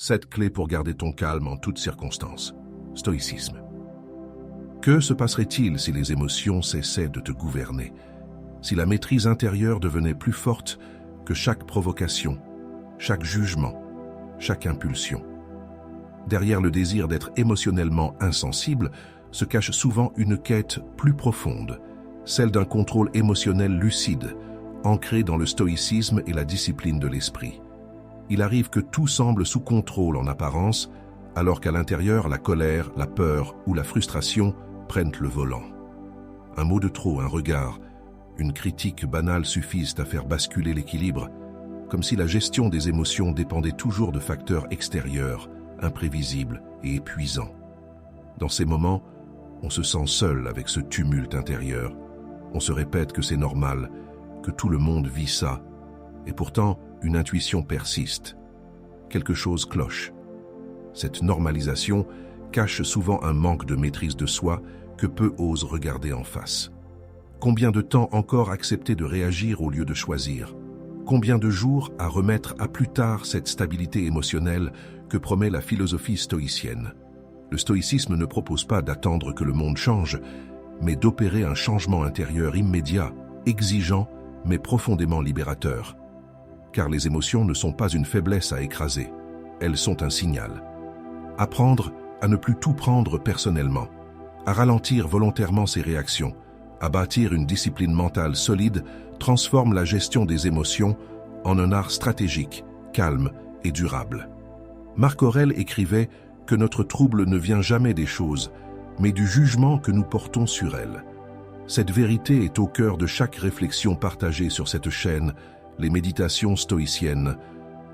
7 clés pour garder ton calme en toutes circonstances. Stoïcisme. Que se passerait-il si les émotions cessaient de te gouverner? Si la maîtrise intérieure devenait plus forte que chaque provocation, chaque jugement, chaque impulsion? Derrière le désir d'être émotionnellement insensible se cache souvent une quête plus profonde, celle d'un contrôle émotionnel lucide, ancré dans le stoïcisme et la discipline de l'esprit. Il arrive que tout semble sous contrôle en apparence, alors qu'à l'intérieur, la colère, la peur ou la frustration prennent le volant. Un mot de trop, un regard, une critique banale suffisent à faire basculer l'équilibre, comme si la gestion des émotions dépendait toujours de facteurs extérieurs, imprévisibles et épuisants. Dans ces moments, on se sent seul avec ce tumulte intérieur. On se répète que c'est normal, que tout le monde vit ça. Et pourtant, une intuition persiste. Quelque chose cloche. Cette normalisation cache souvent un manque de maîtrise de soi que peu osent regarder en face. Combien de temps encore accepter de réagir au lieu de choisir? Combien de jours à remettre à plus tard cette stabilité émotionnelle que promet la philosophie stoïcienne? Le stoïcisme ne propose pas d'attendre que le monde change, mais d'opérer un changement intérieur immédiat, exigeant, mais profondément libérateur. Car les émotions ne sont pas une faiblesse à écraser, elles sont un signal. Apprendre à ne plus tout prendre personnellement, à ralentir volontairement ses réactions, à bâtir une discipline mentale solide transforme la gestion des émotions en un art stratégique, calme et durable. Marc Aurèle écrivait que notre trouble ne vient jamais des choses, mais du jugement que nous portons sur elles. Cette vérité est au cœur de chaque réflexion partagée sur cette chaîne, les méditations stoïciennes,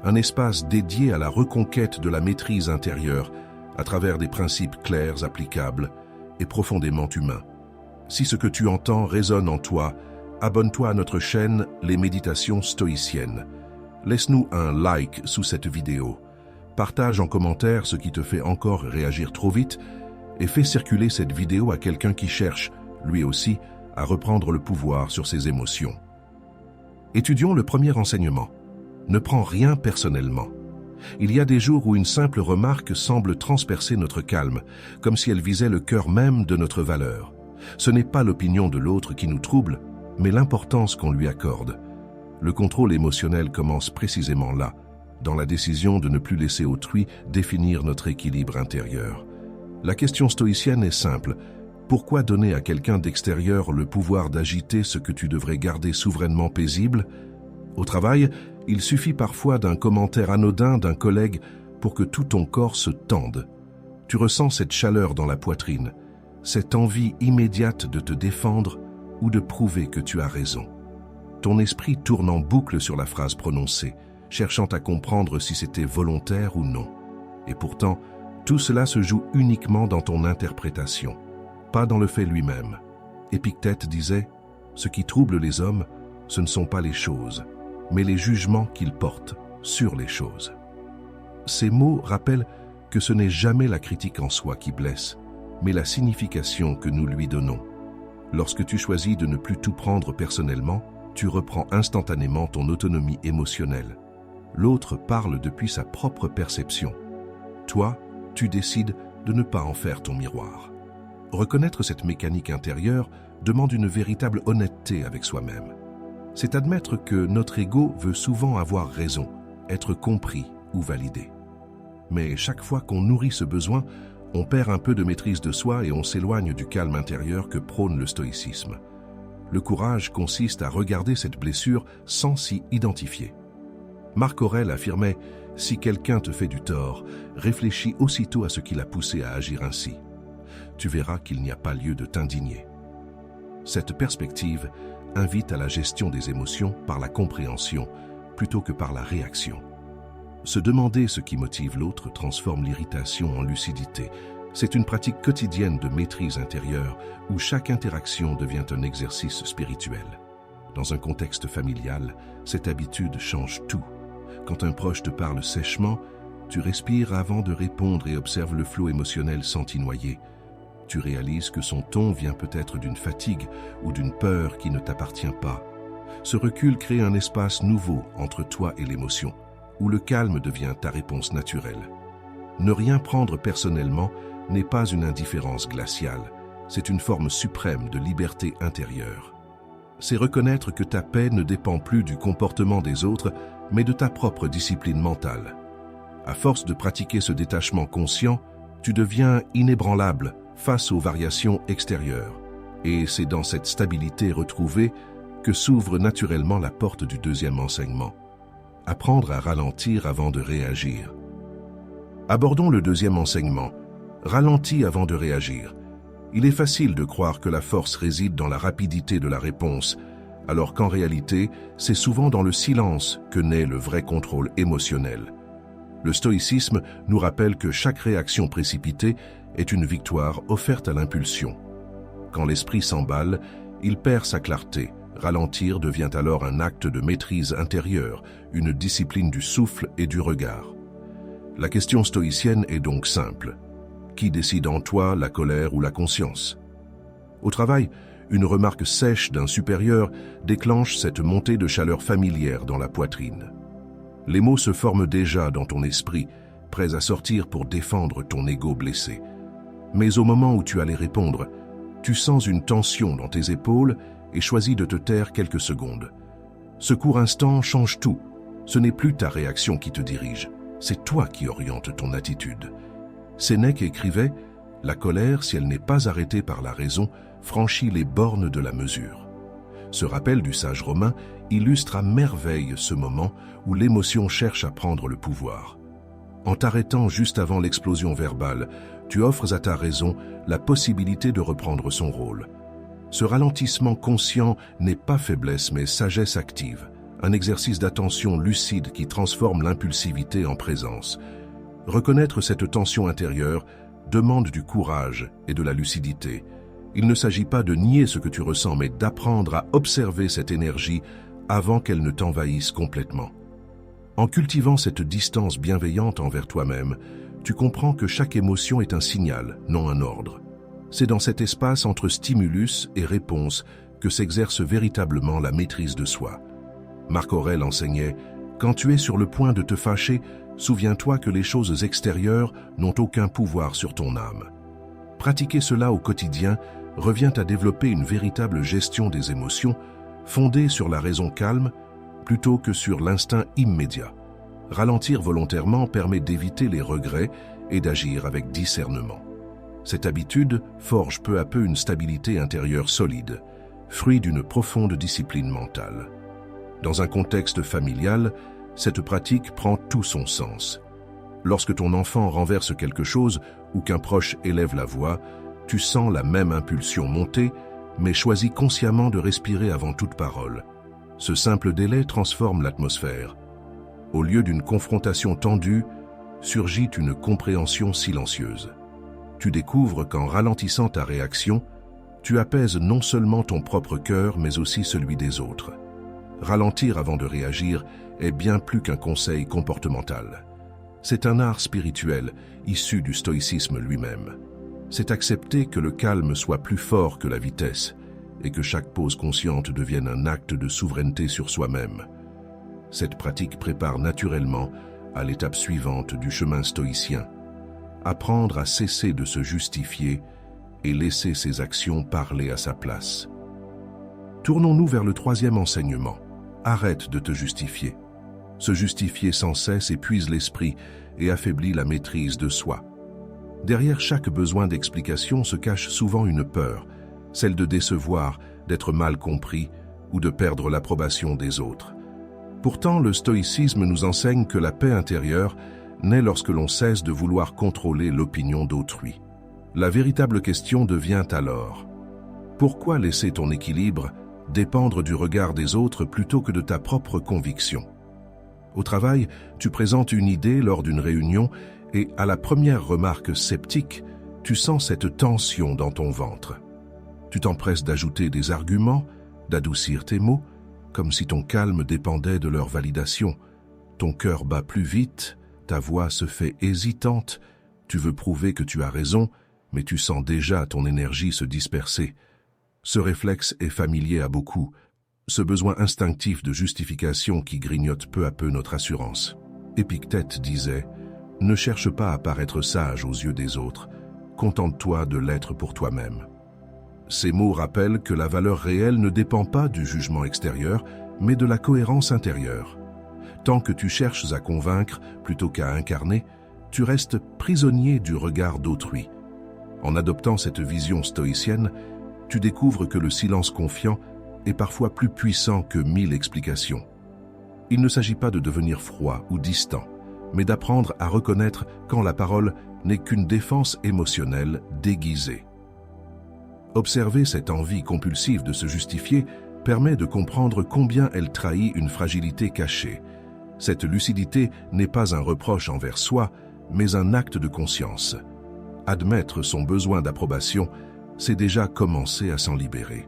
un espace dédié à la reconquête de la maîtrise intérieure à travers des principes clairs, applicables et profondément humains. Si ce que tu entends résonne en toi, abonne-toi à notre chaîne Les Méditations Stoïciennes. Laisse-nous un like sous cette vidéo. Partage en commentaire ce qui te fait encore réagir trop vite et fais circuler cette vidéo à quelqu'un qui cherche, lui aussi, à reprendre le pouvoir sur ses émotions. Étudions le premier enseignement. Ne prends rien personnellement. Il y a des jours où une simple remarque semble transpercer notre calme, comme si elle visait le cœur même de notre valeur. Ce n'est pas l'opinion de l'autre qui nous trouble, mais l'importance qu'on lui accorde. Le contrôle émotionnel commence précisément là, dans la décision de ne plus laisser autrui définir notre équilibre intérieur. La question stoïcienne est simple. Pourquoi donner à quelqu'un d'extérieur le pouvoir d'agiter ce que tu devrais garder souverainement paisible? Au travail, il suffit parfois d'un commentaire anodin d'un collègue pour que tout ton corps se tende. Tu ressens cette chaleur dans la poitrine, cette envie immédiate de te défendre ou de prouver que tu as raison. Ton esprit tourne en boucle sur la phrase prononcée, cherchant à comprendre si c'était volontaire ou non. Et pourtant, tout cela se joue uniquement dans ton interprétation, pas dans le fait lui-même. Épictète disait « Ce qui trouble les hommes, ce ne sont pas les choses, mais les jugements qu'ils portent sur les choses. » Ces mots rappellent que ce n'est jamais la critique en soi qui blesse, mais la signification que nous lui donnons. Lorsque tu choisis de ne plus tout prendre personnellement, tu reprends instantanément ton autonomie émotionnelle. L'autre parle depuis sa propre perception. Toi, tu décides de ne pas en faire ton miroir. Reconnaître cette mécanique intérieure demande une véritable honnêteté avec soi-même. C'est admettre que notre ego veut souvent avoir raison, être compris ou validé. Mais chaque fois qu'on nourrit ce besoin, on perd un peu de maîtrise de soi et on s'éloigne du calme intérieur que prône le stoïcisme. Le courage consiste à regarder cette blessure sans s'y identifier. Marc Aurèle affirmait « Si quelqu'un te fait du tort, réfléchis aussitôt à ce qui l'a poussé à agir ainsi. Tu verras qu'il n'y a pas lieu de t'indigner. » Cette perspective invite à la gestion des émotions par la compréhension plutôt que par la réaction. Se demander ce qui motive l'autre transforme l'irritation en lucidité. C'est une pratique quotidienne de maîtrise intérieure où chaque interaction devient un exercice spirituel. Dans un contexte familial, cette habitude change tout. Quand un proche te parle sèchement, tu respires avant de répondre et observes le flot émotionnel sans t'y noyer. Tu réalises que son ton vient peut-être d'une fatigue ou d'une peur qui ne t'appartient pas. Ce recul crée un espace nouveau entre toi et l'émotion, où le calme devient ta réponse naturelle. Ne rien prendre personnellement n'est pas une indifférence glaciale, c'est une forme suprême de liberté intérieure. C'est reconnaître que ta paix ne dépend plus du comportement des autres, mais de ta propre discipline mentale. À force de pratiquer ce détachement conscient, tu deviens inébranlable face aux variations extérieures. Et c'est dans cette stabilité retrouvée que s'ouvre naturellement la porte du deuxième enseignement. Apprendre à ralentir avant de réagir. Abordons le deuxième enseignement. Ralentis avant de réagir. Il est facile de croire que la force réside dans la rapidité de la réponse, alors qu'en réalité, c'est souvent dans le silence que naît le vrai contrôle émotionnel. Le stoïcisme nous rappelle que chaque réaction précipitée est une victoire offerte à l'impulsion. Quand l'esprit s'emballe, il perd sa clarté. Ralentir devient alors un acte de maîtrise intérieure, une discipline du souffle et du regard. La question stoïcienne est donc simple. Qui décide en toi, la colère ou la conscience? Au travail, une remarque sèche d'un supérieur déclenche cette montée de chaleur familière dans la poitrine. Les mots se forment déjà dans ton esprit, prêts à sortir pour défendre ton ego blessé. Mais au moment où tu allais répondre, tu sens une tension dans tes épaules et choisis de te taire quelques secondes. Ce court instant change tout. Ce n'est plus ta réaction qui te dirige, c'est toi qui orientes ton attitude. Sénèque écrivait « La colère, si elle n'est pas arrêtée par la raison, franchit les bornes de la mesure ». Ce rappel du sage romain illustre à merveille ce moment où l'émotion cherche à prendre le pouvoir. En t'arrêtant juste avant l'explosion verbale, tu offres à ta raison la possibilité de reprendre son rôle. Ce ralentissement conscient n'est pas faiblesse mais sagesse active, un exercice d'attention lucide qui transforme l'impulsivité en présence. Reconnaître cette tension intérieure demande du courage et de la lucidité. Il ne s'agit pas de nier ce que tu ressens, mais d'apprendre à observer cette énergie avant qu'elle ne t'envahisse complètement. En cultivant cette distance bienveillante envers toi-même, tu comprends que chaque émotion est un signal, non un ordre. C'est dans cet espace entre stimulus et réponse que s'exerce véritablement la maîtrise de soi. Marc Aurèle enseignait « Quand tu es sur le point de te fâcher, souviens-toi que les choses extérieures n'ont aucun pouvoir sur ton âme. » Pratiquer cela au quotidien revient à développer une véritable gestion des émotions fondée sur la raison calme plutôt que sur l'instinct immédiat. Ralentir volontairement permet d'éviter les regrets et d'agir avec discernement. Cette habitude forge peu à peu une stabilité intérieure solide, fruit d'une profonde discipline mentale. Dans un contexte familial, cette pratique prend tout son sens. Lorsque ton enfant renverse quelque chose ou qu'un proche élève la voix, tu sens la même impulsion monter, mais choisis consciemment de respirer avant toute parole. Ce simple délai transforme l'atmosphère. Au lieu d'une confrontation tendue, surgit une compréhension silencieuse. Tu découvres qu'en ralentissant ta réaction, tu apaises non seulement ton propre cœur, mais aussi celui des autres. Ralentir avant de réagir est bien plus qu'un conseil comportemental. C'est un art spirituel issu du stoïcisme lui-même. C'est accepter que le calme soit plus fort que la vitesse et que chaque pause consciente devienne un acte de souveraineté sur soi-même. Cette pratique prépare naturellement à l'étape suivante du chemin stoïcien. Apprendre à cesser de se justifier et laisser ses actions parler à sa place. Tournons-nous vers le troisième enseignement. Arrête de te justifier. Se justifier sans cesse épuise l'esprit et affaiblit la maîtrise de soi. Derrière chaque besoin d'explication se cache souvent une peur, celle de décevoir, d'être mal compris ou de perdre l'approbation des autres. Pourtant, le stoïcisme nous enseigne que la paix intérieure naît lorsque l'on cesse de vouloir contrôler l'opinion d'autrui. La véritable question devient alors: pourquoi laisser ton équilibre dépendre du regard des autres plutôt que de ta propre conviction? Au travail, tu présentes une idée lors d'une réunion et à la première remarque sceptique, tu sens cette tension dans ton ventre. Tu t'empresses d'ajouter des arguments, d'adoucir tes mots, comme si ton calme dépendait de leur validation. Ton cœur bat plus vite, ta voix se fait hésitante, tu veux prouver que tu as raison, mais tu sens déjà ton énergie se disperser. Ce réflexe est familier à beaucoup, ce besoin instinctif de justification qui grignote peu à peu notre assurance. Épictète disait « Ne cherche pas à paraître sage aux yeux des autres, contente-toi de l'être pour toi-même. Ces mots rappellent que la valeur réelle ne dépend pas du jugement extérieur, mais de la cohérence intérieure. Tant que tu cherches à convaincre plutôt qu'à incarner, tu restes prisonnier du regard d'autrui. En adoptant cette vision stoïcienne, tu découvres que le silence confiant est parfois plus puissant que 1000 explications. Il ne s'agit pas de devenir froid ou distant, mais d'apprendre à reconnaître quand la parole n'est qu'une défense émotionnelle déguisée. Observer cette envie compulsive de se justifier permet de comprendre combien elle trahit une fragilité cachée. Cette lucidité n'est pas un reproche envers soi, mais un acte de conscience. Admettre son besoin d'approbation, c'est déjà commencer à s'en libérer.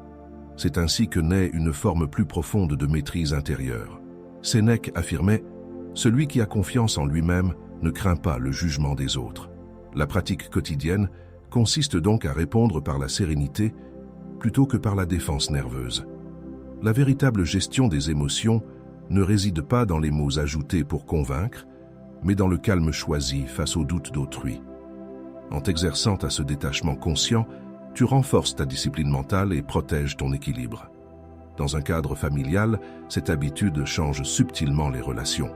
C'est ainsi que naît une forme plus profonde de maîtrise intérieure. Sénèque affirmait « Celui qui a confiance en lui-même ne craint pas le jugement des autres ». La pratique quotidienne consiste donc à répondre par la sérénité plutôt que par la défense nerveuse. La véritable gestion des émotions ne réside pas dans les mots ajoutés pour convaincre, mais dans le calme choisi face aux doutes d'autrui. En t'exerçant à ce détachement conscient, tu renforces ta discipline mentale et protèges ton équilibre. Dans un cadre familial, cette habitude change subtilement les relations.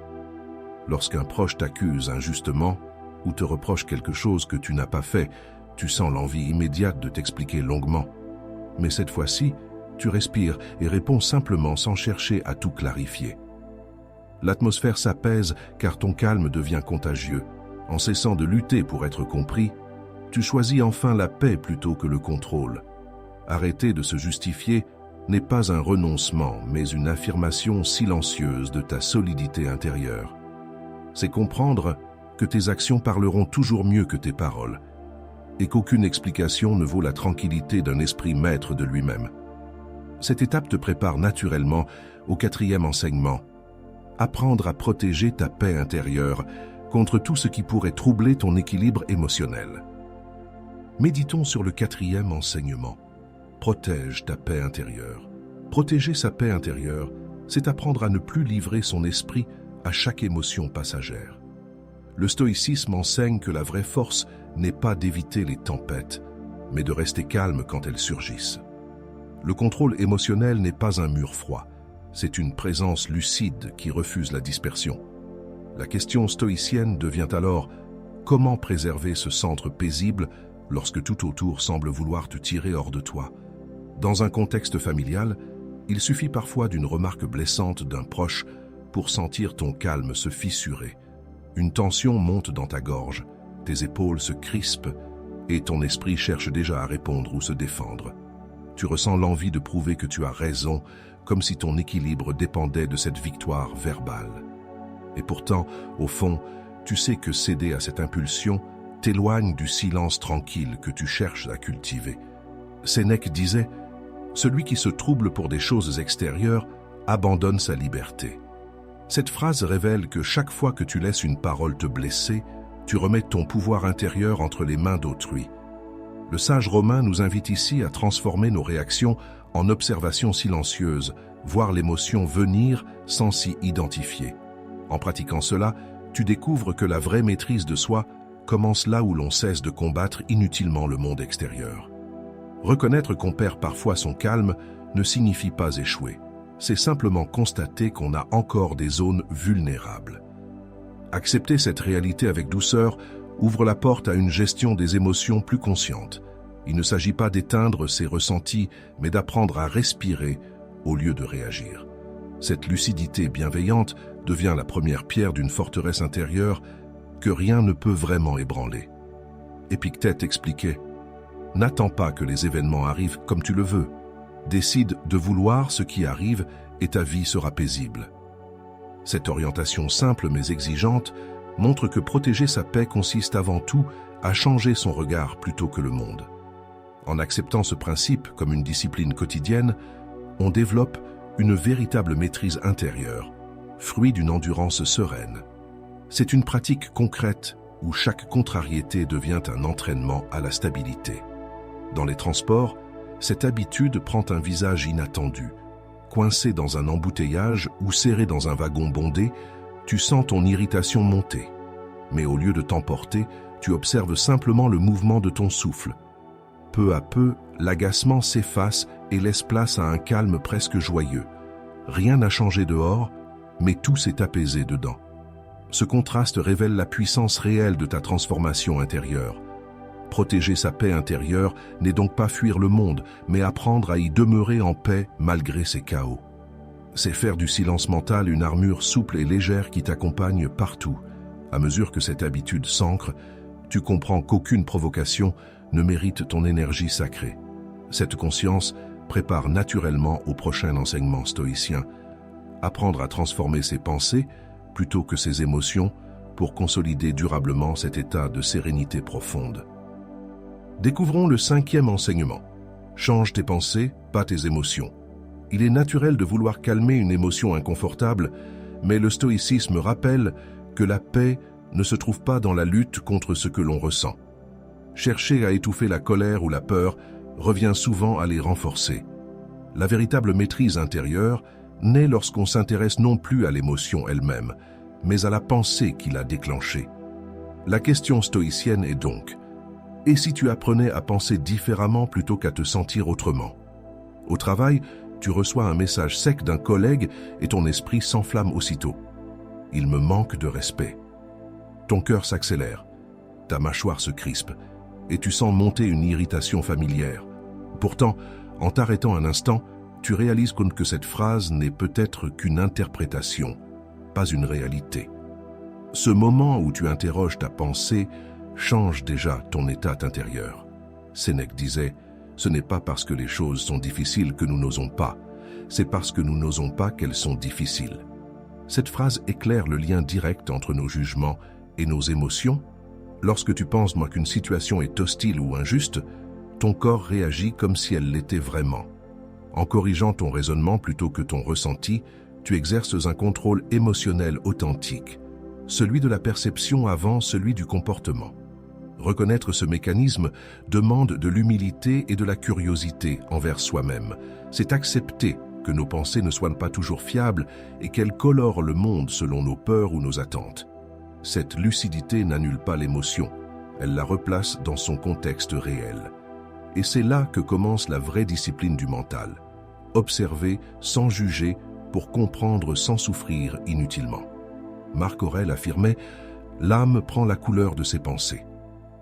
Lorsqu'un proche t'accuse injustement ou te reproche quelque chose que tu n'as pas fait, tu sens l'envie immédiate de t'expliquer longuement. Mais cette fois-ci, tu respires et réponds simplement sans chercher à tout clarifier. L'atmosphère s'apaise car ton calme devient contagieux. En cessant de lutter pour être compris, tu choisis enfin la paix plutôt que le contrôle. Arrêter de se justifier n'est pas un renoncement, mais une affirmation silencieuse de ta solidité intérieure. C'est comprendre que tes actions parleront toujours mieux que tes paroles, et qu'aucune explication ne vaut la tranquillité d'un esprit maître de lui-même. Cette étape te prépare naturellement au 4e enseignement. Apprendre à protéger ta paix intérieure contre tout ce qui pourrait troubler ton équilibre émotionnel. Méditons sur le 4e enseignement. Protège ta paix intérieure. Protéger sa paix intérieure, c'est apprendre à ne plus livrer son esprit à chaque émotion passagère. Le stoïcisme enseigne que la vraie force n'est pas d'éviter les tempêtes, mais de rester calme quand elles surgissent. Le contrôle émotionnel n'est pas un mur froid, c'est une présence lucide qui refuse la dispersion. La question stoïcienne devient alors « Comment préserver ce centre paisible lorsque tout autour semble vouloir te tirer hors de toi ?» Dans un contexte familial, il suffit parfois d'une remarque blessante d'un proche pour sentir ton calme se fissurer. Une tension monte dans ta gorge, tes épaules se crispent et ton esprit cherche déjà à répondre ou se défendre. Tu ressens l'envie de prouver que tu as raison, comme si ton équilibre dépendait de cette victoire verbale. Et pourtant, au fond, tu sais que céder à cette impulsion t'éloigne du silence tranquille que tu cherches à cultiver. Sénèque disait « Celui qui se trouble pour des choses extérieures abandonne sa liberté ». Cette phrase révèle que chaque fois que tu laisses une parole te blesser, tu remets ton pouvoir intérieur entre les mains d'autrui. Le sage romain nous invite ici à transformer nos réactions en observation silencieuse, voir l'émotion venir sans s'y identifier. En pratiquant cela, tu découvres que la vraie maîtrise de soi commence là où l'on cesse de combattre inutilement le monde extérieur. Reconnaître qu'on perd parfois son calme ne signifie pas échouer. C'est simplement constater qu'on a encore des zones vulnérables. Accepter cette réalité avec douceur ouvre la porte à une gestion des émotions plus consciente. Il ne s'agit pas d'éteindre ses ressentis, mais d'apprendre à respirer au lieu de réagir. Cette lucidité bienveillante devient la première pierre d'une forteresse intérieure que rien ne peut vraiment ébranler. Épictète expliquait « N'attends pas que les événements arrivent comme tu le veux. Décide de vouloir ce qui arrive et ta vie sera paisible. » Cette orientation simple mais exigeante montre que protéger sa paix consiste avant tout à changer son regard plutôt que le monde. En acceptant ce principe comme une discipline quotidienne, on développe une véritable maîtrise intérieure, fruit d'une endurance sereine. C'est une pratique concrète où chaque contrariété devient un entraînement à la stabilité. Dans les transports, cette habitude prend un visage inattendu. Coincé dans un embouteillage ou serré dans un wagon bondé, tu sens ton irritation monter. mais au lieu de t'emporter, tu observes simplement le mouvement de ton souffle. Peu à peu, l'agacement s'efface et laisse place à un calme presque joyeux. Rien n'a changé dehors, mais tout s'est apaisé dedans. Ce contraste révèle la puissance réelle de ta transformation intérieure. Protéger sa paix intérieure n'est donc pas fuir le monde, mais apprendre à y demeurer en paix malgré ses chaos. C'est faire du silence mental une armure souple et légère qui t'accompagne partout. À mesure que cette habitude s'ancre, tu comprends qu'aucune provocation ne mérite ton énergie sacrée. Cette conscience prépare naturellement au prochain enseignement stoïcien. Apprendre à transformer ses pensées plutôt que ses émotions pour consolider durablement cet état de sérénité profonde. Découvrons le 5e enseignement. Change tes pensées, pas tes émotions. Il est naturel de vouloir calmer une émotion inconfortable, mais le stoïcisme rappelle que la paix ne se trouve pas dans la lutte contre ce que l'on ressent. Chercher à étouffer la colère ou la peur revient souvent à les renforcer. La véritable maîtrise intérieure naît lorsqu'on s'intéresse non plus à l'émotion elle-même, mais à la pensée qui l'a déclenchée. La question stoïcienne est donc: et si tu apprenais à penser différemment plutôt qu'à te sentir autrement? Au travail, tu reçois un message sec d'un collègue et ton esprit s'enflamme aussitôt. Il me manque de respect. Ton cœur s'accélère, ta mâchoire se crispe et tu sens monter une irritation familière. Pourtant, en t'arrêtant un instant, tu réalises que cette phrase n'est peut-être qu'une interprétation, pas une réalité. Ce moment où tu interroges ta pensée change déjà ton état intérieur. Sénèque disait: « Ce n'est pas parce que les choses sont difficiles que nous n'osons pas, c'est parce que nous n'osons pas qu'elles sont difficiles. » Cette phrase éclaire le lien direct entre nos jugements et nos émotions. Lorsque tu penses qu'une situation est hostile ou injuste, ton corps réagit comme si elle l'était vraiment. En corrigeant ton raisonnement plutôt que ton ressenti, tu exerces un contrôle émotionnel authentique, celui de la perception avant celui du comportement. Reconnaître ce mécanisme demande de l'humilité et de la curiosité envers soi-même. C'est accepter que nos pensées ne soient pas toujours fiables et qu'elles colorent le monde selon nos peurs ou nos attentes. Cette lucidité n'annule pas l'émotion, elle la replace dans son contexte réel. Et c'est là que commence la vraie discipline du mental. Observer sans juger pour comprendre sans souffrir inutilement. Marc Aurèle affirmait: « L'âme prend la couleur de ses pensées. »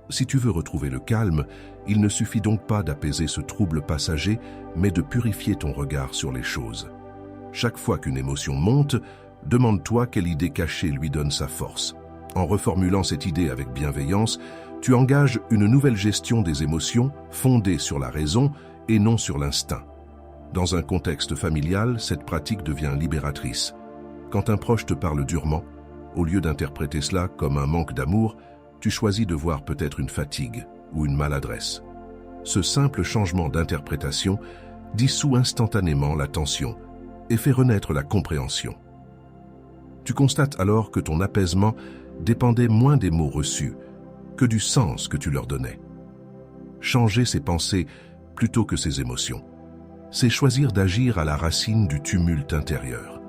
Si tu veux retrouver le calme, il ne suffit donc pas d'apaiser ce trouble passager, mais de purifier ton regard sur les choses. Chaque fois qu'une émotion monte, demande-toi quelle idée cachée lui donne sa force. En reformulant cette idée avec bienveillance, tu engages une nouvelle gestion des émotions fondée sur la raison et non sur l'instinct. Dans un contexte familial, cette pratique devient libératrice. Quand un proche te parle durement, au lieu d'interpréter cela comme un manque d'amour, tu choisis de voir peut-être une fatigue ou une maladresse. Ce simple changement d'interprétation dissout instantanément la tension et fait renaître la compréhension. Tu constates alors que ton apaisement dépendait moins des mots reçus que du sens que tu leur donnais. Changer ses pensées plutôt que ses émotions, c'est choisir d'agir à la racine du tumulte intérieur.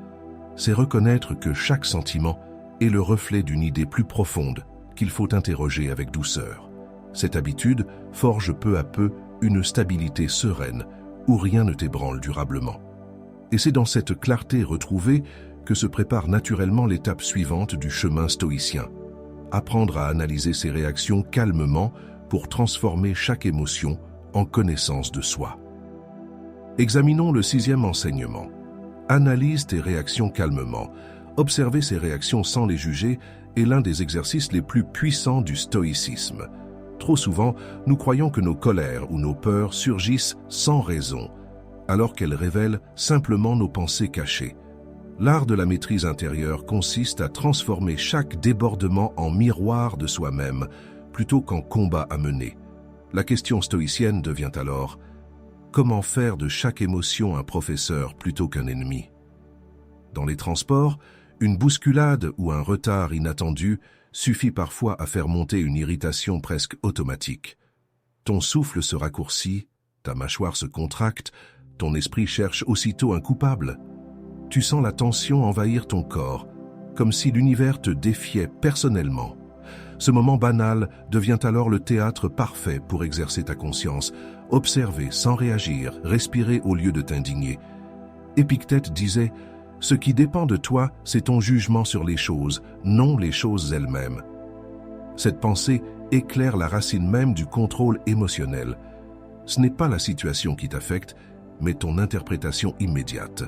C'est reconnaître que chaque sentiment est le reflet d'une idée plus profonde qu'il faut interroger avec douceur. Cette habitude forge peu à peu une stabilité sereine où rien ne t'ébranle durablement. Et c'est dans cette clarté retrouvée que se prépare naturellement l'étape suivante du chemin stoïcien. Apprendre à analyser ses réactions calmement pour transformer chaque émotion en connaissance de soi. Examinons le 6e enseignement. Analyse tes réactions calmement. Observer ces réactions sans les juger est l'un des exercices les plus puissants du stoïcisme. Trop souvent, nous croyons que nos colères ou nos peurs surgissent sans raison, alors qu'elles révèlent simplement nos pensées cachées. L'art de la maîtrise intérieure consiste à transformer chaque débordement en miroir de soi-même, plutôt qu'en combat à mener. La question stoïcienne devient alors: comment faire de chaque émotion un professeur plutôt qu'un ennemi? Dans les transports, une bousculade ou un retard inattendu suffit parfois à faire monter une irritation presque automatique. Ton souffle se raccourcit, ta mâchoire se contracte, ton esprit cherche aussitôt un coupable. Tu sens la tension envahir ton corps, comme si l'univers te défiait personnellement. Ce moment banal devient alors le théâtre parfait pour exercer ta conscience, observer sans réagir, respirer au lieu de t'indigner. Épictète disait « Ce qui dépend de toi, c'est ton jugement sur les choses, non les choses elles-mêmes. » Cette pensée éclaire la racine même du contrôle émotionnel. Ce n'est pas la situation qui t'affecte, mais ton interprétation immédiate.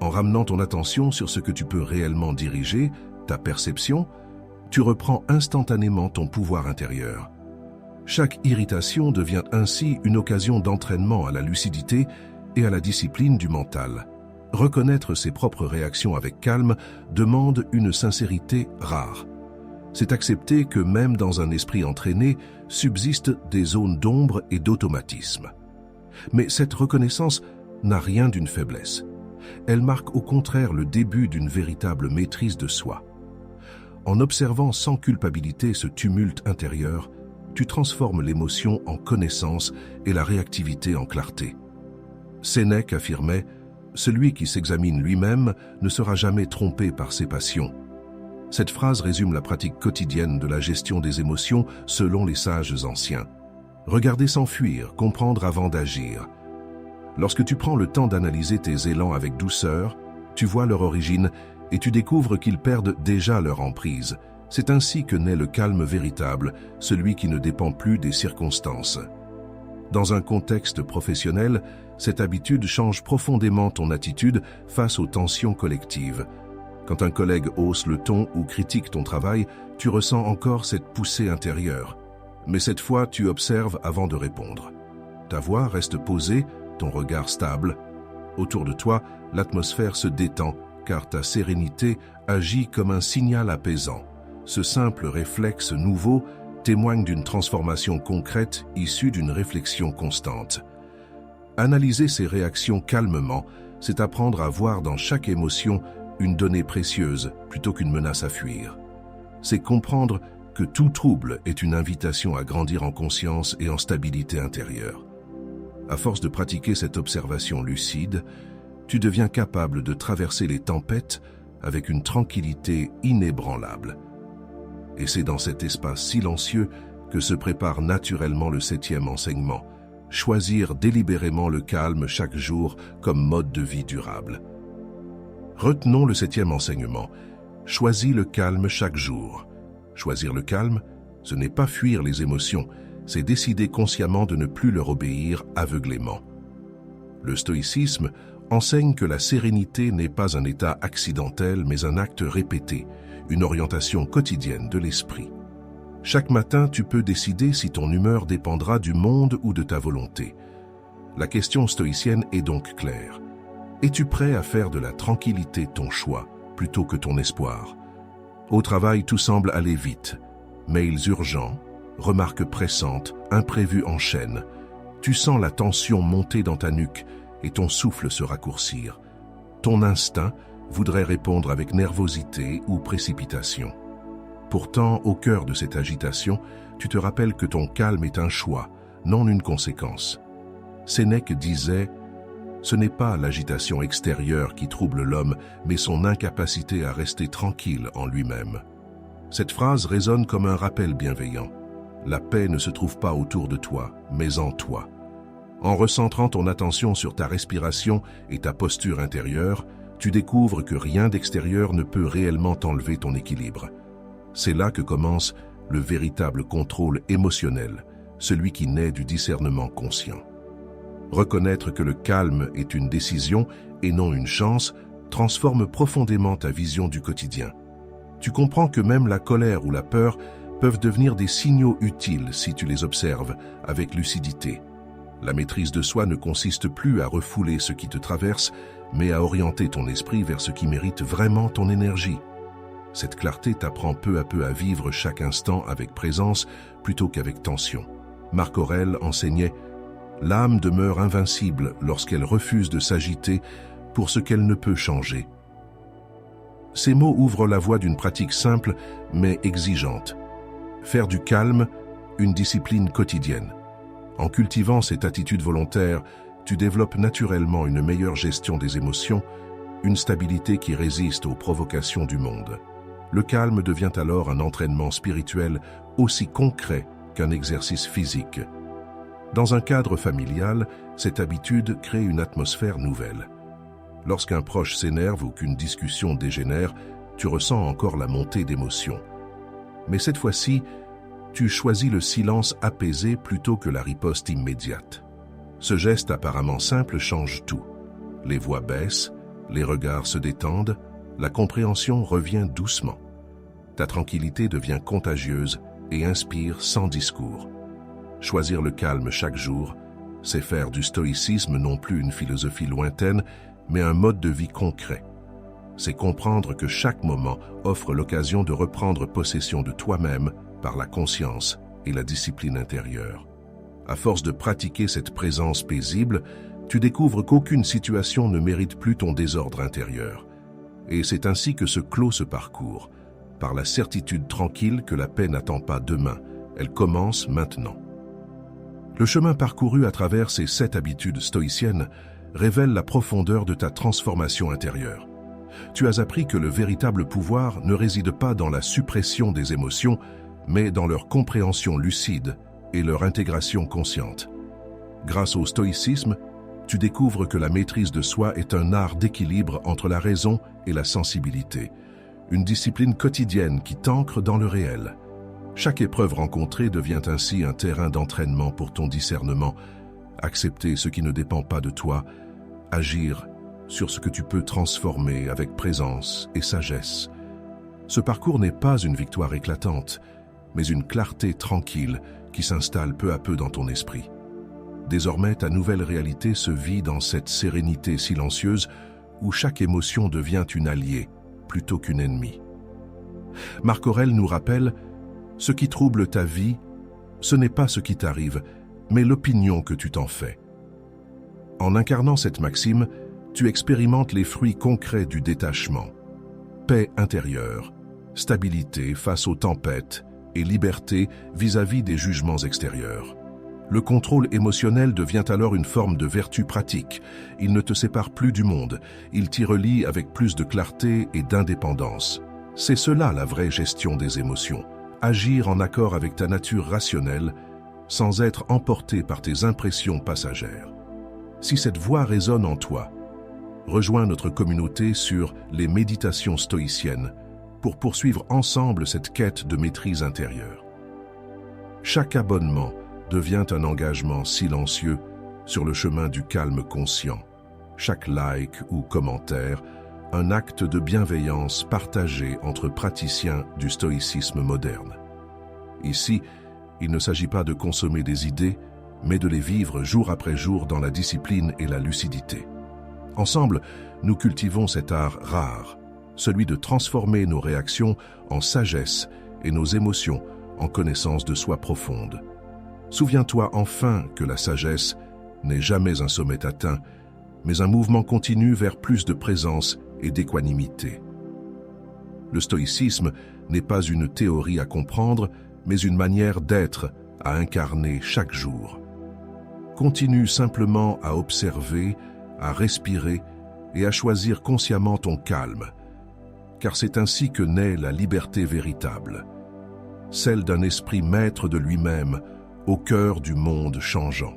En ramenant ton attention sur ce que tu peux réellement diriger, ta perception, tu reprends instantanément ton pouvoir intérieur. Chaque irritation devient ainsi une occasion d'entraînement à la lucidité et à la discipline du mental. Reconnaître ses propres réactions avec calme demande une sincérité rare. C'est accepter que même dans un esprit entraîné, subsistent des zones d'ombre et d'automatisme. Mais cette reconnaissance n'a rien d'une faiblesse. Elle marque au contraire le début d'une véritable maîtrise de soi. En observant sans culpabilité ce tumulte intérieur, tu transformes l'émotion en connaissance et la réactivité en clarté. Sénèque affirmait « Celui qui s'examine lui-même ne sera jamais trompé par ses passions ». Cette phrase résume la pratique quotidienne de la gestion des émotions selon les sages anciens. Regarder sans fuir, comprendre avant d'agir. Lorsque tu prends le temps d'analyser tes élans avec douceur, tu vois leur origine et tu découvres qu'ils perdent déjà leur emprise. C'est ainsi que naît le calme véritable, celui qui ne dépend plus des circonstances. Dans un contexte professionnel, cette habitude change profondément ton attitude face aux tensions collectives. Quand un collègue hausse le ton ou critique ton travail, tu ressens encore cette poussée intérieure. Mais cette fois, tu observes avant de répondre. Ta voix reste posée, ton regard stable. Autour de toi, l'atmosphère se détend, car ta sérénité agit comme un signal apaisant. Ce simple réflexe nouveau témoigne d'une transformation concrète issue d'une réflexion constante. Analyser ces réactions calmement, c'est apprendre à voir dans chaque émotion une donnée précieuse plutôt qu'une menace à fuir. C'est comprendre que tout trouble est une invitation à grandir en conscience et en stabilité intérieure. À force de pratiquer cette observation lucide, tu deviens capable de traverser les tempêtes avec une tranquillité inébranlable. Et c'est dans cet espace silencieux que se prépare naturellement le 7e enseignement, choisir délibérément le calme chaque jour comme mode de vie durable. Retenons le 7e enseignement, choisis le calme chaque jour. Choisir le calme, ce n'est pas fuir les émotions, c'est décider consciemment de ne plus leur obéir aveuglément. Le stoïcisme enseigne que la sérénité n'est pas un état accidentel, mais un acte répété, une orientation quotidienne de l'esprit. Chaque matin, tu peux décider si ton humeur dépendra du monde ou de ta volonté. La question stoïcienne est donc claire. Es-tu prêt à faire de la tranquillité ton choix, plutôt que ton espoir? Au travail, tout semble aller vite. Mails urgents, remarques pressantes, imprévus enchaînent. Tu sens la tension monter dans ta nuque et ton souffle se raccourcir. Ton instinct voudrait répondre avec nervosité ou précipitation. Pourtant, au cœur de cette agitation, tu te rappelles que ton calme est un choix, non une conséquence. Sénèque disait « Ce n'est pas l'agitation extérieure qui trouble l'homme, mais son incapacité à rester tranquille en lui-même. » Cette phrase résonne comme un rappel bienveillant. La paix ne se trouve pas autour de toi, mais en toi. En recentrant ton attention sur ta respiration et ta posture intérieure, tu découvres que rien d'extérieur ne peut réellement t'enlever ton équilibre. C'est là que commence le véritable contrôle émotionnel, celui qui naît du discernement conscient. Reconnaître que le calme est une décision et non une chance transforme profondément ta vision du quotidien. Tu comprends que même la colère ou la peur peuvent devenir des signaux utiles si tu les observes avec lucidité. La maîtrise de soi ne consiste plus à refouler ce qui te traverse, mais à orienter ton esprit vers ce qui mérite vraiment ton énergie. Cette clarté t'apprend peu à peu à vivre chaque instant avec présence plutôt qu'avec tension. Marc Aurèle enseignait « L'âme demeure invincible lorsqu'elle refuse de s'agiter pour ce qu'elle ne peut changer. » Ces mots ouvrent la voie d'une pratique simple mais exigeante. Faire du calme une discipline quotidienne. En cultivant cette attitude volontaire, tu développes naturellement une meilleure gestion des émotions, une stabilité qui résiste aux provocations du monde. Le calme devient alors un entraînement spirituel aussi concret qu'un exercice physique. Dans un cadre familial, cette habitude crée une atmosphère nouvelle. Lorsqu'un proche s'énerve ou qu'une discussion dégénère, tu ressens encore la montée d'émotions. Mais cette fois-ci, tu choisis le silence apaisé plutôt que la riposte immédiate. Ce geste apparemment simple change tout. Les voix baissent, les regards se détendent, la compréhension revient doucement. Ta tranquillité devient contagieuse et inspire sans discours. Choisir le calme chaque jour, c'est faire du stoïcisme non plus une philosophie lointaine, mais un mode de vie concret. C'est comprendre que chaque moment offre l'occasion de reprendre possession de toi-même par la conscience et la discipline intérieure. À force de pratiquer cette présence paisible, tu découvres qu'aucune situation ne mérite plus ton désordre intérieur. Et c'est ainsi que se clôt ce parcours, par la certitude tranquille que la paix n'attend pas demain, elle commence maintenant. Le chemin parcouru à travers ces 7 habitudes stoïciennes révèle la profondeur de ta transformation intérieure. Tu as appris que le véritable pouvoir ne réside pas dans la suppression des émotions, mais dans leur compréhension lucide et leur intégration consciente. Grâce au stoïcisme, tu découvres que la maîtrise de soi est un art d'équilibre entre la raison et la sensibilité, une discipline quotidienne qui t'ancre dans le réel. Chaque épreuve rencontrée devient ainsi un terrain d'entraînement pour ton discernement, accepter ce qui ne dépend pas de toi, agir sur ce que tu peux transformer avec présence et sagesse. Ce parcours n'est pas une victoire éclatante, mais une clarté tranquille qui s'installe peu à peu dans ton esprit. Désormais, ta nouvelle réalité se vit dans cette sérénité silencieuse où chaque émotion devient une alliée plutôt qu'une ennemie. Marc Aurèle nous rappelle « Ce qui trouble ta vie, ce n'est pas ce qui t'arrive, mais l'opinion que tu t'en fais. » En incarnant cette maxime, tu expérimentes les fruits concrets du détachement. Paix intérieure, stabilité face aux tempêtes et liberté vis-à-vis des jugements extérieurs. Le contrôle émotionnel devient alors une forme de vertu pratique. Il ne te sépare plus du monde, il t'y relie avec plus de clarté et d'indépendance. C'est cela la vraie gestion des émotions. Agir en accord avec ta nature rationnelle, sans être emporté par tes impressions passagères. Si cette voix résonne en toi, rejoins notre communauté sur les méditations stoïciennes pour poursuivre ensemble cette quête de maîtrise intérieure. Chaque abonnement devient un engagement silencieux sur le chemin du calme conscient. Chaque like ou commentaire, un acte de bienveillance partagé entre praticiens du stoïcisme moderne. Ici, il ne s'agit pas de consommer des idées, mais de les vivre jour après jour dans la discipline et la lucidité. Ensemble, nous cultivons cet art rare, celui de transformer nos réactions en sagesse et nos émotions en connaissance de soi profonde. Souviens-toi enfin que la sagesse n'est jamais un sommet atteint, mais un mouvement continu vers plus de présence et d'équanimité. Le stoïcisme n'est pas une théorie à comprendre, mais une manière d'être à incarner chaque jour. Continue simplement à observer, à respirer et à choisir consciemment ton calme, car c'est ainsi que naît la liberté véritable, celle d'un esprit maître de lui-même au cœur du monde changeant.